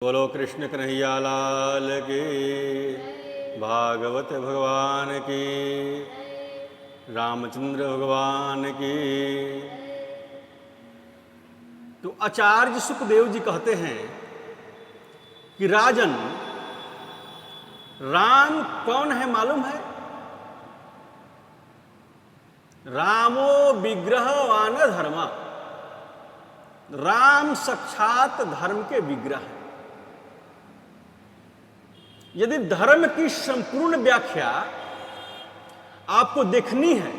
बोलो कृष्ण कन्हैया लाल की, भागवत भगवान की, रामचंद्र भगवान की। तो आचार्य सुखदेव जी कहते हैं कि राजन, राम कौन है मालूम है? रामो विग्रहवान धर्म। राम साक्षात धर्म के विग्रह है। यदि धर्म की संपूर्ण व्याख्या आपको देखनी है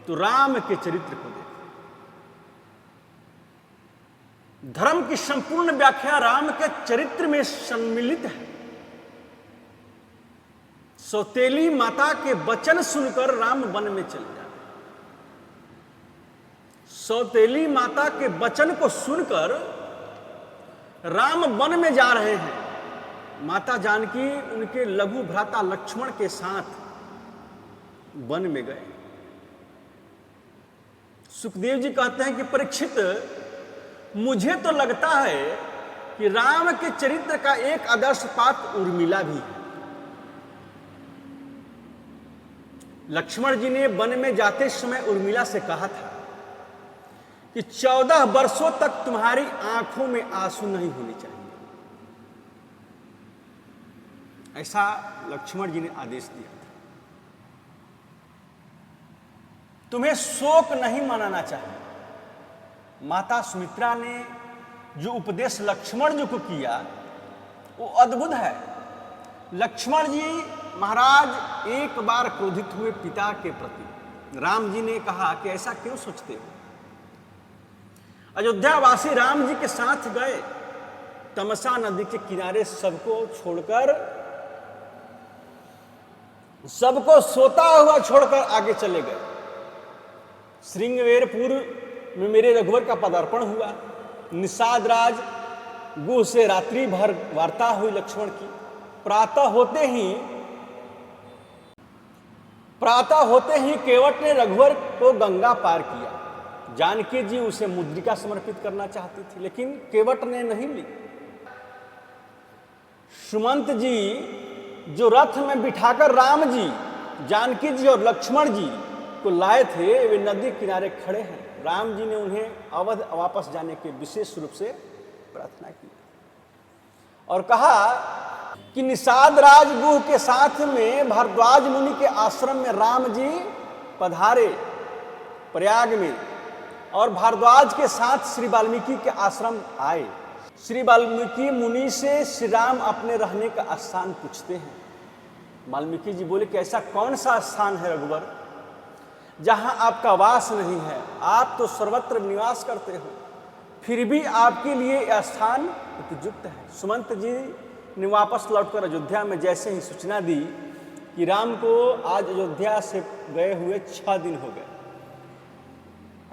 तो राम के चरित्र को देखो। धर्म की संपूर्ण व्याख्या राम के चरित्र में सम्मिलित है। सौतेली माता के वचन सुनकर राम वन में चले जाते। सौतेली माता के वचन को सुनकर राम वन में जा रहे हैं। माता जानकी उनके लघु भ्राता लक्ष्मण के साथ वन में गए। सुखदेव जी कहते हैं कि परीक्षित, मुझे तो लगता है कि राम के चरित्र का एक आदर्श पात्र उर्मिला भी है। लक्ष्मण जी ने वन में जाते समय उर्मिला से कहा था कि 14 वर्षों तक तुम्हारी आंखों में आंसू नहीं होने चाहिए। ऐसा लक्ष्मण जी ने आदेश दिया था। तुम्हें शोक नहीं मनाना चाहिए। माता सुमित्रा ने जो उपदेश लक्ष्मण जी को किया वो अद्भुत है। लक्ष्मण जी महाराज एक बार क्रोधित हुए पिता के प्रति। राम जी ने कहा कि ऐसा क्यों सोचते हो? अयोध्यावासी राम जी के साथ गए। तमसा नदी के किनारे सबको छोड़कर, सबको सोता हुआ छोड़कर आगे चले गए। श्रृंगवेरपुर में मेरे रघुवर का पदार्पण हुआ। निषाद राज गुह से रात्रि भर वार्ता हुई लक्ष्मण की। प्रातः होते ही केवट ने रघुवर को गंगा पार किया। जानकी जी उसे मुद्रिका समर्पित करना चाहती थी, लेकिन केवट ने नहीं ली। सुमंत जी जो रथ में बिठाकर राम जी, जानकी जी और लक्ष्मण जी को लाए थे, वे नदी किनारे खड़े हैं। राम जी ने उन्हें अवध वापस जाने के विशेष रूप से प्रार्थना की और कहा कि निषाद राज गुह के साथ में भारद्वाज मुनि के आश्रम में राम जी पधारे प्रयाग में, और भारद्वाज के साथ श्री वाल्मीकि के आश्रम आए। श्री वाल्मीकि मुनि से श्री राम अपने रहने का स्थान पूछते हैं। वाल्मीकि जी बोले कि ऐसा कौन सा स्थान है रघुवर जहां आपका वास नहीं है? आप तो सर्वत्र निवास करते हो, फिर भी आपके लिए यह स्थान उपयुक्त है। सुमंत जी ने वापस लौटकर अयोध्या में जैसे ही सूचना दी कि राम को आज अयोध्या से गए हुए 6 दिन हो गए।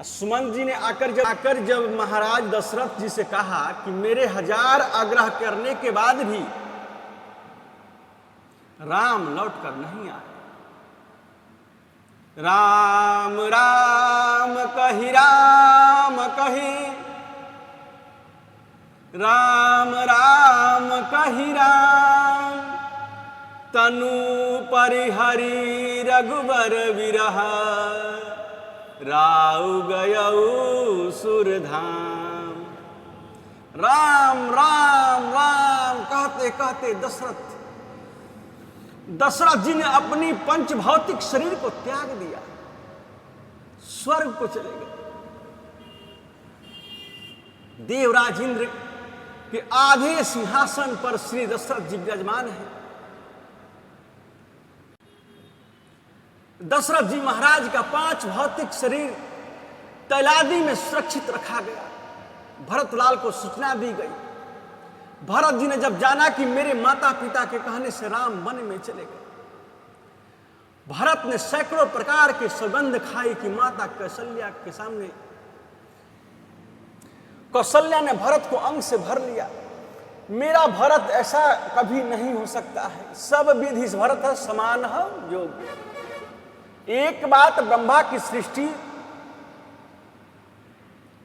सुमंत जी ने आकर जब महाराज दशरथ जी से कहा कि मेरे 1000 आग्रह करने के बाद भी राम लौट कर नहीं आए। राम राम कही, राम कही, राम राम कही राम, तनु परिहरि रघुबर विरह, राउ गयऊ सुरधाम। राम राम राम कहते कहते दशरथ जी ने अपनी पंच भौतिक शरीर को त्याग दिया, स्वर्ग को चले गए। देवराज इंद्र के आधे सिंहासन पर श्री दशरथ जी विराजमान हैं। दशरथ जी महाराज का 5 भौतिक शरीर तैलादी में सुरक्षित रखा गया। भरतलाल को सूचना दी गई। भरत जी ने जब जाना कि मेरे माता पिता के कहने से राम वन में चले गए, भरत ने सैकड़ों प्रकार के सौगंध खाई कि माता कौशल्या के सामने। कौशल्या ने भरत को अंग से भर लिया। मेरा भरत ऐसा कभी नहीं हो सकता है। सब विधि भरत समान है योग्य। एक बात ब्रह्मा की सृष्टि,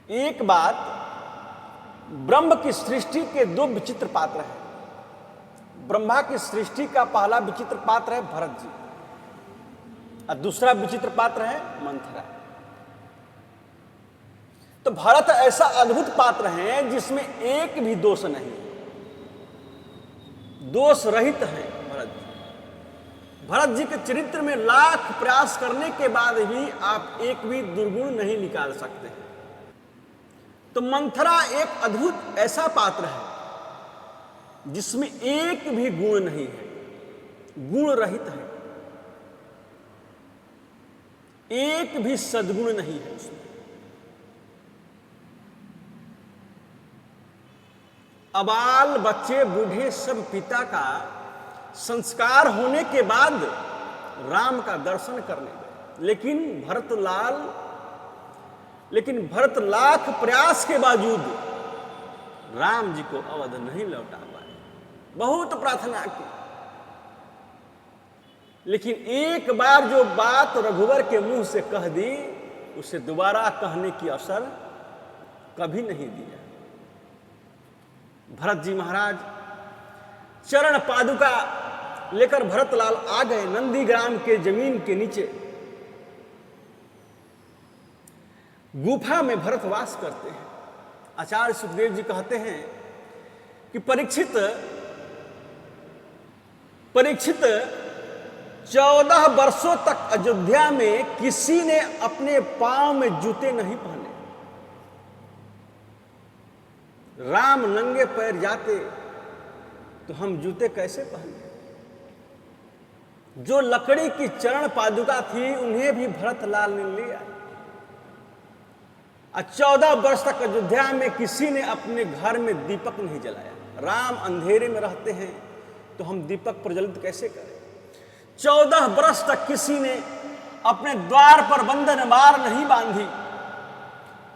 एक बात ब्रह्म की सृष्टि के दो विचित्र पात्र हैं। ब्रह्मा की सृष्टि का पहला विचित्र पात्र है भरत जी और दूसरा विचित्र पात्र है मंथरा। तो भरत ऐसा अद्भुत पात्र है जिसमें एक भी दोष नहीं है, दोष रहित है भरत जी। भरत जी के चरित्र में लाख प्रयास करने के बाद भी आप एक भी दुर्गुण नहीं निकाल सकते हैं। तो मंथरा एक अद्भुत ऐसा पात्र है जिसमें एक भी गुण नहीं है, गुण रहित है, एक भी सद्गुण नहीं है उसमें। अबाल बच्चे बूढ़े सब पिता का संस्कार होने के बाद राम का दर्शन करने गए, लेकिन भरत लाख प्रयास के बावजूद राम जी को अवध नहीं लौटा पाए। बहुत प्रार्थना की, लेकिन एक बार जो बात रघुवर के मुंह से कह दी उसे दोबारा कहने की अवसर कभी नहीं दिया। भरत जी महाराज चरण पादुका लेकर भरतलाल आ गए नंदीग्राम के जमीन के नीचे। गुफा में भरत वास करते हैं। आचार्य सुखदेव जी कहते हैं कि परीक्षित 14 वर्षों तक अयोध्या में किसी ने अपने पांव में जूते नहीं पहने। राम नंगे पैर जाते तो हम जूते कैसे पहने? जो लकड़ी की चरण पादुका थी उन्हें भी भरतलाल ने लिया। 14 वर्ष तक अयोध्या में किसी ने अपने घर में दीपक नहीं जलाया। राम अंधेरे में रहते हैं तो हम दीपक प्रज्वलित कैसे करें? 14 वर्ष तक किसी ने अपने द्वार पर बंधन मार नहीं बांधी।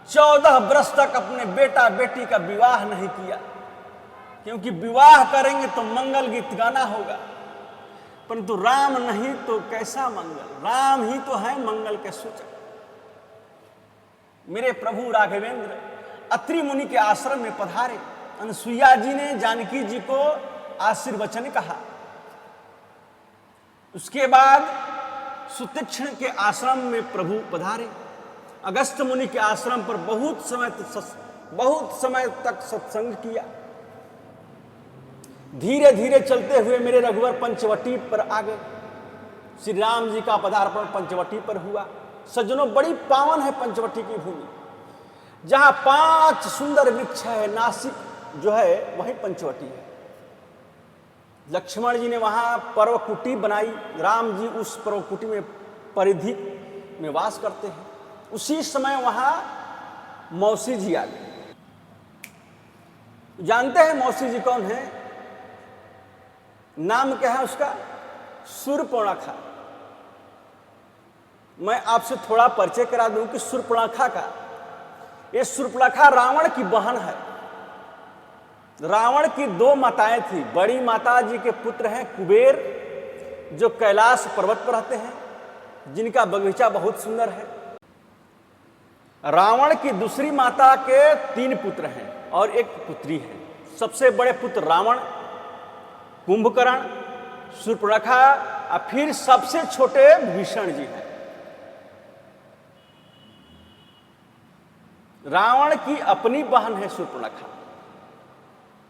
14 वर्ष तक अपने बेटा बेटी का विवाह नहीं किया, क्योंकि विवाह करेंगे तो मंगल गीत गाना होगा, परंतु राम नहीं तो कैसा मंगल? राम ही तो है मंगल के सूचक। मेरे प्रभु राघवेंद्र अत्रि मुनि के आश्रम में पधारे। अनसुईया जी ने जानकी जी को आशीर्वचन कहा। उसके बाद सुतीक्ष्ण के आश्रम में प्रभु पधारे। अगस्त मुनि के आश्रम पर बहुत समय तक सत्संग किया। धीरे धीरे चलते हुए मेरे रघुवर पंचवटी पर आ गए। श्री राम जी का पदार्पण पंचवटी पर हुआ। सज्जनों, बड़ी पावन है पंचवटी की भूमि, जहां 5 सुंदर वृक्ष है। नासिक जो है वही पंचवटी है। लक्ष्मण जी ने वहां पर्वकुटी बनाई। राम जी उस पर्वकुटी में परिधि में वास करते हैं। उसी समय वहां मौसी जी आ गए। जानते हैं मौसी जी कौन है? नाम क्या है उसका? शूर्पणखा। मैं आपसे थोड़ा परिचय करा दूं कि शूर्पणखा का, ये शूर्पणखा रावण की बहन है। रावण की 2 माताएं थी। बड़ी माता जी के पुत्र हैं कुबेर, जो कैलाश पर्वत पर रहते हैं, जिनका बगीचा बहुत सुंदर है। रावण की दूसरी माता के 3 पुत्र हैं और 1 पुत्री है। सबसे बड़े पुत्र रावण, कुंभकर्ण, शूर्पणखा और फिर सबसे छोटे भीषण जी हैं। रावण की अपनी बहन है शूर्पणखा,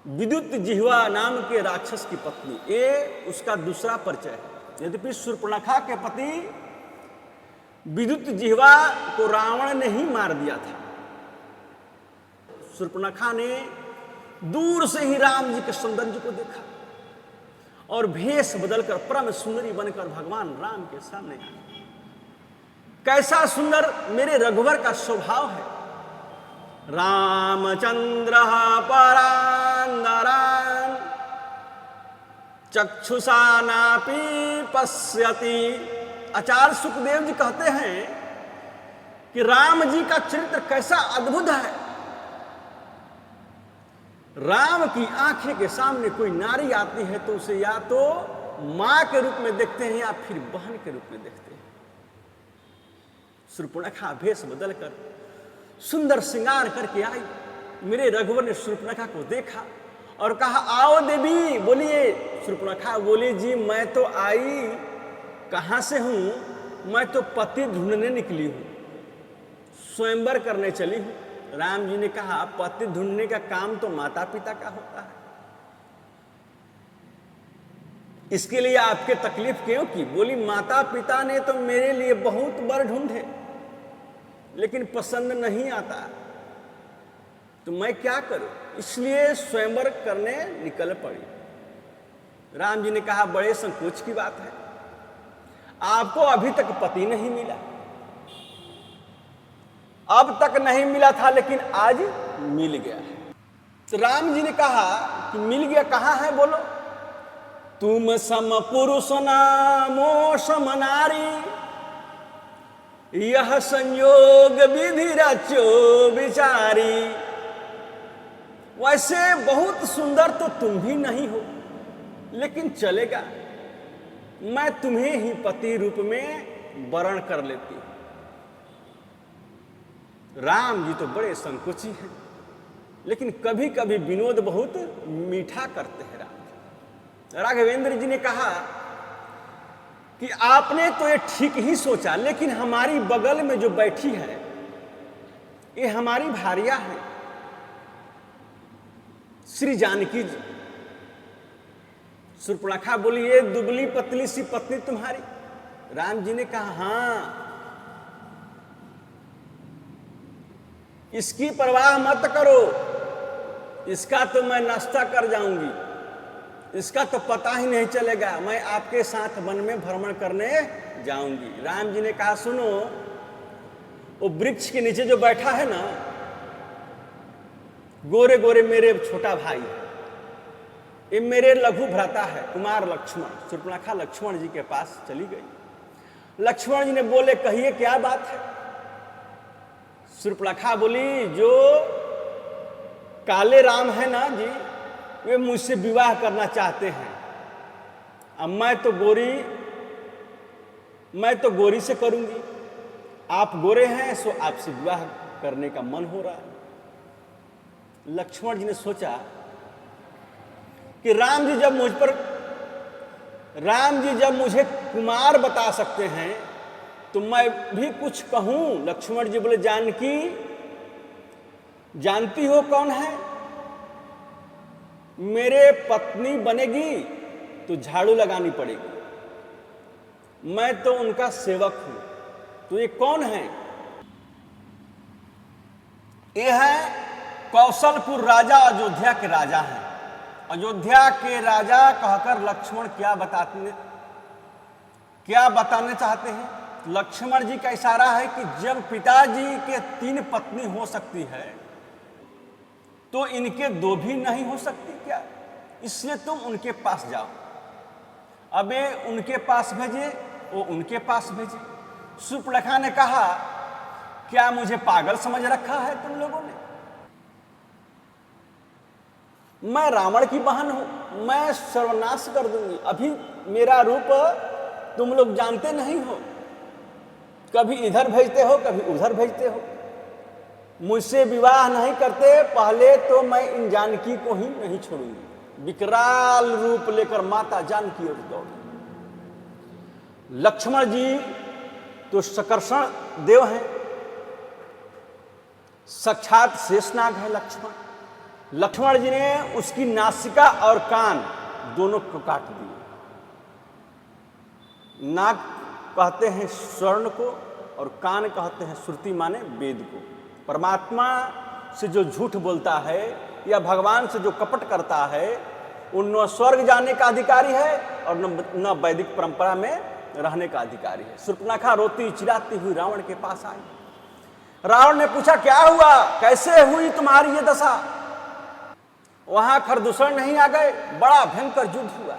विद्युत जिह्वा नाम के राक्षस की पत्नी। ये उसका दूसरा परिचय है। यद्यपि शूर्पणखा के पति विद्युत जिह्वा को रावण ने ही मार दिया था। शूर्पणखा ने दूर से ही राम जी के सौंदर्य को देखा और भेष बदलकर परम सुंदरी बनकर भगवान राम के सामने आई। कैसा सुंदर मेरे रघुवर का स्वभाव है। रामचंद्र परांदरान चक्षुषा नापि पश्यति। आचार्य सुखदेव जी कहते हैं कि राम जी का चरित्र कैसा अद्भुत है। राम की आंखें के सामने कोई नारी आती है तो उसे या तो मां के रूप में देखते हैं या फिर बहन के रूप में देखते हैं। शूर्पणखा भेष बदलकर सुंदर श्रृंगार करके आई मेरे रघुवर ने शूर्पणखा को देखा और कहा, आओ देवी। बोलिए। शूर्पणखा बोली, जी मैं तो आई कहाँ से हूँ, मैं तो पति ढूंढने निकली हूँ, स्वयंवर करने चली हूँ। राम जी ने कहा, पति ढूंढने का काम तो माता पिता का होता है, इसके लिए आपके तकलीफ क्यों की? बोली, माता पिता ने तो मेरे लिए बहुत वर ढूंढे लेकिन पसंद नहीं आता, तो मैं क्या करूं, इसलिए स्वयंवर करने निकल पड़ी। राम जी ने कहा, बड़े संकोच की बात है, आपको अभी तक पति नहीं मिला। अब तक नहीं मिला था लेकिन आज मिल गया है। तो राम जी ने कहा कि मिल गया, कहाँ है बोलो? तुम सम पुरुष नामो सम नारी, यह संयोग विधि रचो विचारी। वैसे बहुत सुंदर तो तुम भी नहीं हो, लेकिन चलेगा, मैं तुम्हें ही पति रूप में वरण कर लेती हूं। राम जी तो बड़े संकोची हैं, लेकिन कभी कभी विनोद बहुत मीठा करते हैं। राघवेंद्र जी ने कहा कि आपने तो ये ठीक ही सोचा, लेकिन हमारी बगल में जो बैठी है ये हमारी भारिया है, श्री जानकी जी। शूर्पणखा बोली, ये दुबली पतली सी पत्नी तुम्हारी? राम जी ने कहा, हां, इसकी परवाह मत करो, इसका तो मैं नाश्ता कर जाऊंगी, इसका तो पता ही नहीं चलेगा, मैं आपके साथ वन में भ्रमण करने जाऊंगी। राम जी ने कहा, सुनो, वो वृक्ष के नीचे जो बैठा है ना, गोरे गोरे मेरे छोटा भाई है, ये मेरे लघु भ्राता है, कुमार लक्ष्मण। शूर्पणखा लक्ष्मण जी के पास चली गई। लक्ष्मण जी ने बोले, कहिए क्या बात है? शूर्पणखा बोली, जो काले राम है ना जी, वे मुझसे विवाह करना चाहते हैं। अब मैं तो गोरी से करूंगी, आप गोरे हैं सो आपसे विवाह करने का मन हो रहा है। लक्ष्मण जी ने सोचा कि राम जी जब मुझे कुमार बता सकते हैं तो मैं भी कुछ कहूं। लक्ष्मण जी बोले, जानकी, जानती हो कौन है? मेरे पत्नी बनेगी तो झाड़ू लगानी पड़ेगी, मैं तो उनका सेवक हूं। तो ये कौन है? ये है कौशलपुर राजा, अयोध्या के राजा हैं। अयोध्या के राजा कहकर लक्ष्मण क्या बताने चाहते हैं? लक्ष्मण जी का इशारा है कि जब पिताजी के 3 पत्नी हो सकती है तो इनके 2 भी नहीं हो सकती क्या? इसलिए तुम उनके पास जाओ। अब ये उनके पास भेजे, वो उनके पास भेजे। शूर्पणखा ने कहा, क्या मुझे पागल समझ रखा है तुम लोगों ने? मैं रावण की बहन हूं, मैं सर्वनाश कर दूंगी। अभी मेरा रूप तुम लोग जानते नहीं हो, कभी इधर भेजते हो कभी उधर भेजते हो, मुझसे विवाह नहीं करते, पहले तो मैं इन जानकी को ही नहीं छोड़ूंगी। विकराल रूप लेकर माता जानकी ओर दौड़ी। लक्ष्मण जी तो सकर्षण देव हैं, साक्षात शेषनाग है लक्ष्मण। लक्ष्मण जी ने उसकी नासिका और कान दोनों को काट दिए। नाक कहते हैं स्वर्ण को और कान कहते हैं श्रुति माने वेद को। परमात्मा से जो झूठ बोलता है या भगवान से जो कपट करता है, वो न स्वर्ग जाने का अधिकारी है और न वैदिक परंपरा में रहने का अधिकारी है। शूर्पणखा रोती चिल्लाती हुई रावण के पास आई। रावण ने पूछा, क्या हुआ, कैसे हुई तुम्हारी ये दशा? वहां खरदूषण नहीं आ गए? बड़ा भयंकर युद्ध हुआ।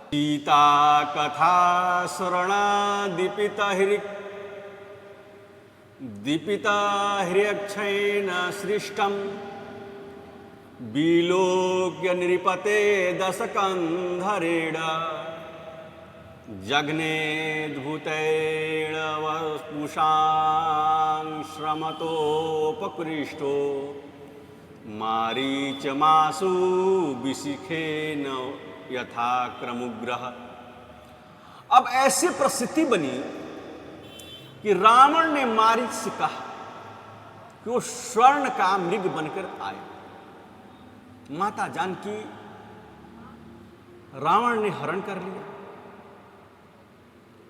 सीता कथा स्वर्णा दीपिता हिरण्यक्षेण सृष्टम विलोक्य नृपते दशकंधरेण जग्नेद्भूतेण वपुषां श्रमतोपकृष्टो मारीच मासु विशिखे न यथा क्रमुग्रह। अब ऐसी परिस्थिति बनी कि रावण ने मारीच से कहा कि वो स्वर्ण का मृग बनकर आए। माता जानकी रावण ने हरण कर लिया।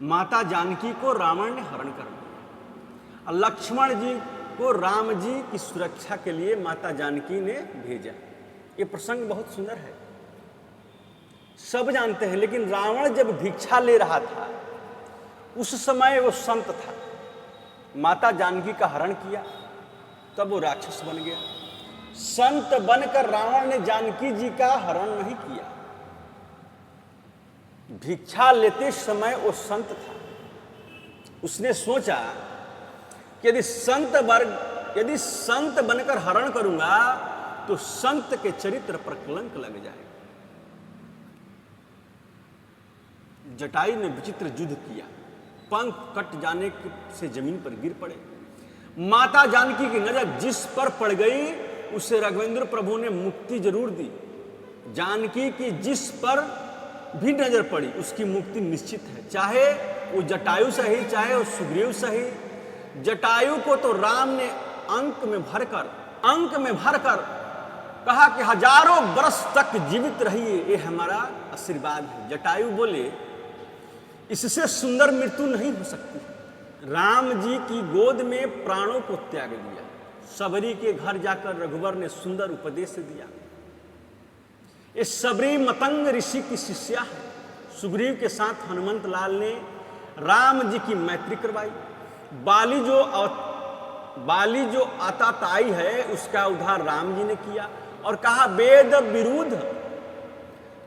माता जानकी को रावण ने हरण कर लिया। लक्ष्मण जी को राम जी की सुरक्षा के लिए माता जानकी ने भेजा। ये प्रसंग बहुत सुंदर है, सब जानते हैं। लेकिन रावण जब भिक्षा ले रहा था उस समय वो संत था, माता जानकी का हरण किया, तब वो राक्षस बन गया। संत बनकर रावण ने जानकी जी का हरण नहीं किया। भिक्षा लेते समय वो संत था। उसने सोचा कि यदि संत बनकर हरण करूंगा तो संत के चरित्र पर कलंक लग जाएगा। जटायु ने विचित्र युद्ध किया, पंख कट जाने से जमीन पर गिर पड़े। माता जानकी की नजर जिस पर पड़ गई उसे राघवेंद्र प्रभु ने मुक्ति जरूर दी। जानकी की जिस पर भी नजर पड़ी उसकी मुक्ति निश्चित है, चाहे वो जटायु सही चाहे वो सुग्रीव सही। जटायु को तो राम ने अंक में भरकर कहा कि हजारों वर्ष तक जीवित रहिए, ये हमारा आशीर्वाद है। जटायु बोले इससे सुंदर मृत्यु नहीं हो सकती। राम जी की गोद में प्राणों को त्याग दिया। सबरी के घर जाकर रघुवर ने सुंदर उपदेश दिया। ये सबरी मतंग ऋषि की शिष्या है। सुग्रीव के साथ हनुमंत लाल ने राम जी की मैत्री करवाई। बाली जो आताताई है उसका उद्धार राम जी ने किया और कहा वेद विरुद्ध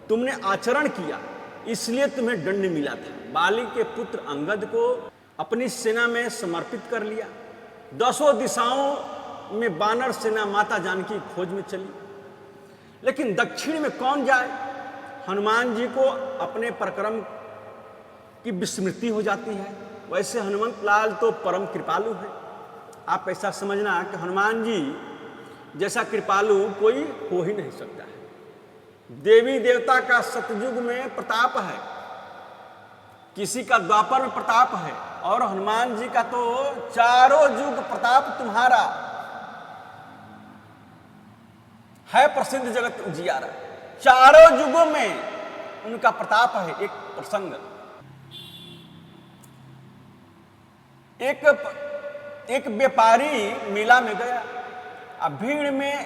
तुमने आचरण किया इसलिए तुम्हें दंड मिला था। बाली के पुत्र अंगद को अपनी सेना में समर्पित कर लिया। 10 दिशाओं में बानर सेना माता जानकी खोज में चली, लेकिन दक्षिण में कौन जाए। हनुमान जी को अपने पराक्रम की विस्मृति हो जाती है। वैसे हनुमंत लाल तो परम कृपालु है। आप ऐसा समझना कि हनुमान जी जैसा कृपालु कोई हो ही नहीं सकता है। देवी देवता का सतयुग में प्रताप है, किसी का द्वापर में प्रताप है, और हनुमान जी का तो चारों युग प्रताप तुम्हारा है। प्रसिद्ध जगत उजियारा, चारों युगों में उनका प्रताप है। एक प्रसंग, एक व्यापारी मेला में गया। अब भीड़ में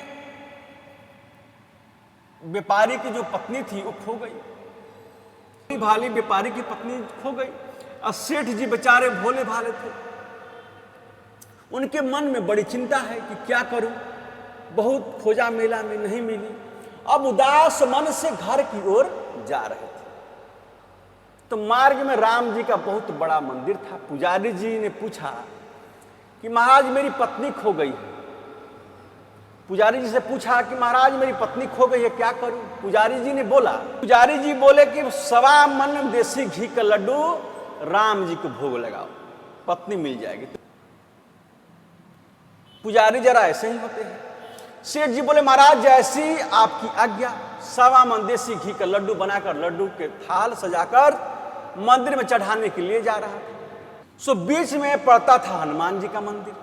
व्यापारी की जो पत्नी थी वो खो गई। भाली व्यापारी की पत्नी खो गई। और सेठ जी बेचारे भोले भाले थे, उनके मन में बड़ी चिंता है कि क्या करूं, बहुत खोजा मेला में नहीं मिली। अब उदास मन से घर की ओर जा रहे थे तो मार्ग में राम जी का बहुत बड़ा मंदिर था। पुजारी जी ने पूछा कि महाराज मेरी पत्नी खो गई है। पुजारी जी से पूछा कि महाराज मेरी पत्नी खो गई है, क्या करूं। पुजारी जी बोले कि 1.25 मन देसी घी का लड्डू राम जी को भोग लगाओ, पत्नी मिल जाएगी। पुजारी जरा ऐसे ही होते हैं। सेठ जी बोले महाराज जैसी आपकी आज्ञा। 1.25 मन देसी घी का लड्डू बनाकर लड्डू के थाल सजाकर मंदिर में चढ़ाने के लिए जा रहा था। सो बीच में पड़ता था हनुमान जी का मंदिर।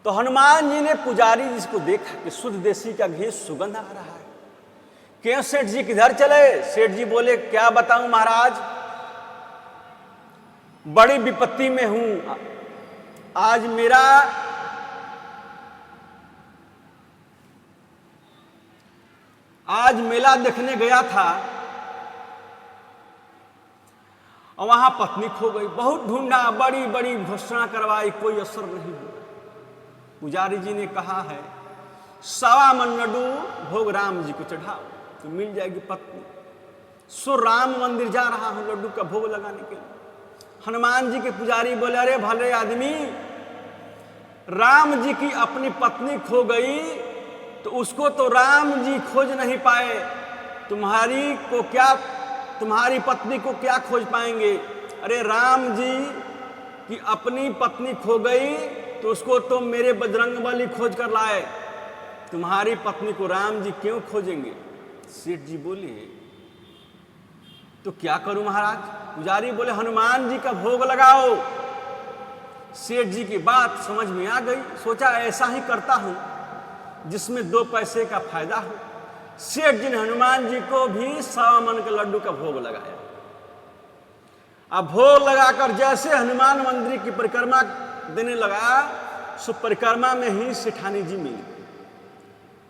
तो हनुमान जी ने पुजारी जी को देखा कि शुद्ध देसी का घी सुगंध आ रहा है। क्यों सेठ जी किधर चले। सेठ जी बोले क्या बताऊं महाराज, बड़ी विपत्ति में हूं। आज मेला देखने गया था और वहां पत्नी खो गई। बहुत ढूंढा, बड़ी बड़ी घोषणा करवाई, कोई असर नहीं हुआ। पुजारी जी ने कहा है 1.25 मन लड्डू भोग राम जी को चढ़ाओ तो मिल जाएगी पत्नी। सो राम मंदिर जा रहा हूं लड्डू का भोग लगाने के लिए। हनुमान जी के पुजारी बोले अरे भले आदमी, राम जी की अपनी पत्नी खो गई तो उसको तो राम जी खोज नहीं पाए, तुम्हारी पत्नी को क्या खोज पाएंगे। अरे राम जी की अपनी पत्नी खो गई तो उसको तो मेरे बजरंगबली खोज कर लाए। तुम्हारी पत्नी को राम जी क्यों खोजेंगे? सेठ जी बोले, तो क्या करूं महाराज? पुजारी बोले, हनुमान जी का भोग लगाओ। सेठ जी की बात समझ में आ गई, सोचा ऐसा ही करता हूं जिसमें 2 पैसे का फायदा हो। सेठ जी ने हनुमान जी को भी 100 मन के लड्डू का भोग लगाया। अब भोग लगाकर जैसे हनुमान मंदिर की परिक्रमा देने लगा, सो परिक्रमा में ही सेठानी जी मिली।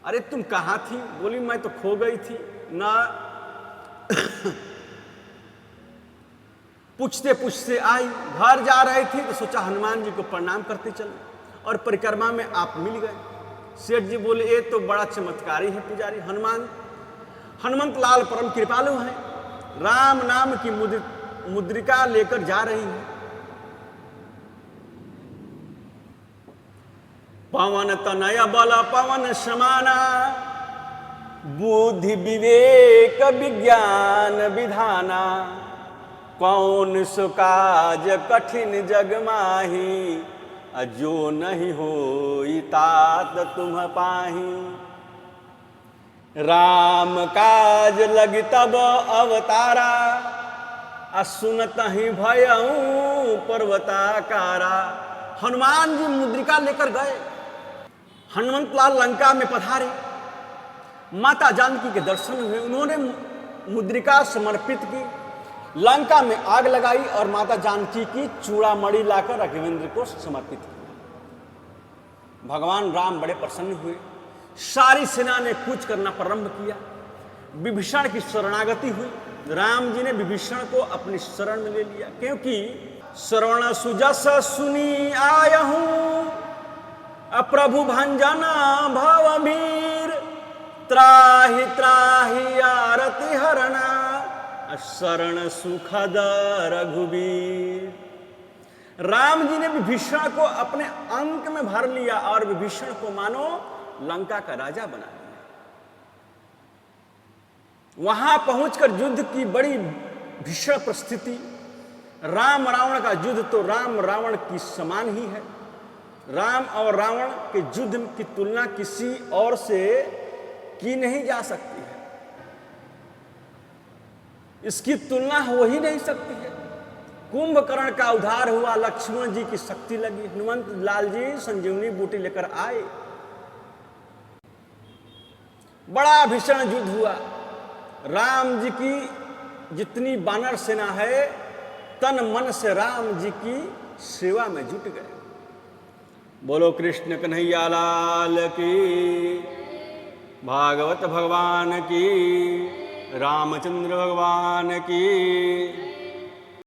अरे तुम कहाँ थी? बोली, मैं तो खो गई थी ना। पूछते पूछते आई, घर जा रही थी तो सोचा हनुमान जी को प्रणाम करते चलो, और परिक्रमा में आप मिल गए। सेठ जी बोले, ये तो बड़ा चमत्कारी है पुजारी। हनुमंत लाल परम कृपालु हैं, राम नाम की मुद्रिका लेकर जा रही है। पवन तनय बल पवन समाना, बुद्धि विवेक विज्ञान विधाना, कौन सो काज कठिन जग माही, जो नहीं होई तात तुम पाही। राम काज लग तब अवतारा, सुनत ही भयऊ पर्वताकारा। हनुमान जी मुद्रिका लेकर गए, हनुमंत लाल लंका में पधारे, माता जानकी के दर्शन हुए। उन्होंने मुद्रिका समर्पित की, लंका में आग लगाई और माता जानकी की चूड़ामणि लाकर राघवेंद्र को समर्पित किया। भगवान राम बड़े प्रसन्न हुए, सारी सेना ने कूच करना प्रारंभ किया। विभीषण की शरणागति हुई, राम जी ने विभीषण को अपनी शरण में ले लिया, क्योंकि श्रवण सुजस सुनी आयहूं, प्रभु भंजना भवभीर, त्राहि त्राहि आरति हरणा, शरण सुखद रघुबीर। राम जी ने विभीषण को अपने अंक में भर लिया और विभीषण को मानो लंका का राजा बना दिया। वहां पहुंचकर युद्ध की बड़ी भीषण परिस्थिति। राम रावण का युद्ध तो राम रावण की समान ही है। राम और रावण के युद्ध की तुलना किसी और से की नहीं जा सकती है, इसकी तुलना हो ही नहीं सकती है। कुंभकर्ण का उद्धार हुआ, लक्ष्मण जी की शक्ति लगी, हनुमंत लाल जी संजीवनी बूटी लेकर आए, बड़ा भीषण युद्ध हुआ। राम जी की जितनी वानर सेना है, तन मन से राम जी की सेवा में जुट गए। बोलो कृष्ण कन्हैया लाल की, भागवत भगवान की, रामचंद्र भगवान की।